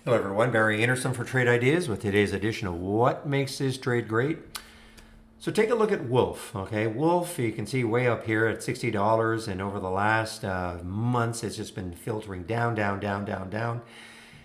Hello everyone, Barry Anderson for Trade Ideas with today's edition of What Makes This Trade Great? So take a look at Wolf, okay? Wolf, you can see way up here at $60, and over the last months it's just been filtering down, down, down, down, down.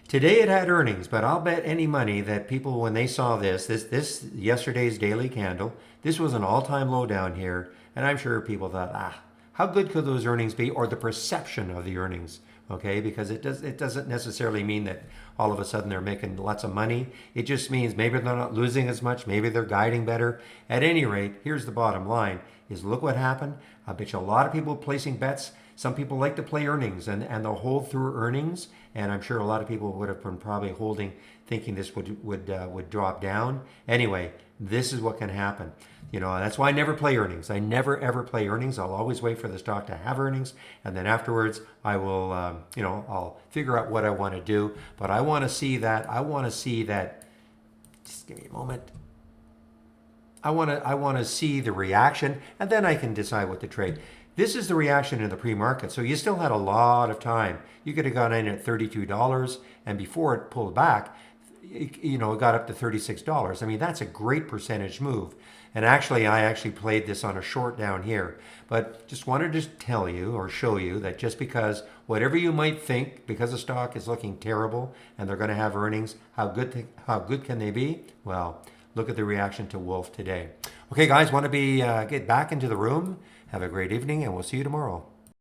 Today it had earnings, but I'll bet any money that people, when they saw this yesterday's daily candle, this was an all-time low down here, and I'm sure people thought, how good could those earnings be, or the perception of the earnings, okay? Because it doesn't necessarily mean that all of a sudden they're making lots of money. It just means maybe they're not losing as much, maybe they're guiding better. At any rate, here's the bottom line, is look what happened. I bet you a lot of people placing bets. Some people like to play earnings and they'll hold through earnings. And I'm sure a lot of people would have been probably holding, thinking this would drop down. Anyway, this is what can happen. You know, that's why I never play earnings. I never ever play earnings. I'll always wait for the stock to have earnings, and then afterwards I will, I'll figure out what I want to do. But I want to see that. I want to see that. Just give me a moment. I want to see the reaction, and then I can decide what to trade. This is the reaction in the pre-market, so you still had a lot of time. You could have gone in at $32, and before it pulled back, it got up to $36. I mean, that's a great percentage move. And actually, I actually played this on a short down here. But just wanted to tell you or show you that just because whatever you might think, because the stock is looking terrible and they're going to have earnings, how good can they be? Well, look at the reaction to Wolf today. Okay, guys, want to get back into the room? Have a great evening, and we'll see you tomorrow.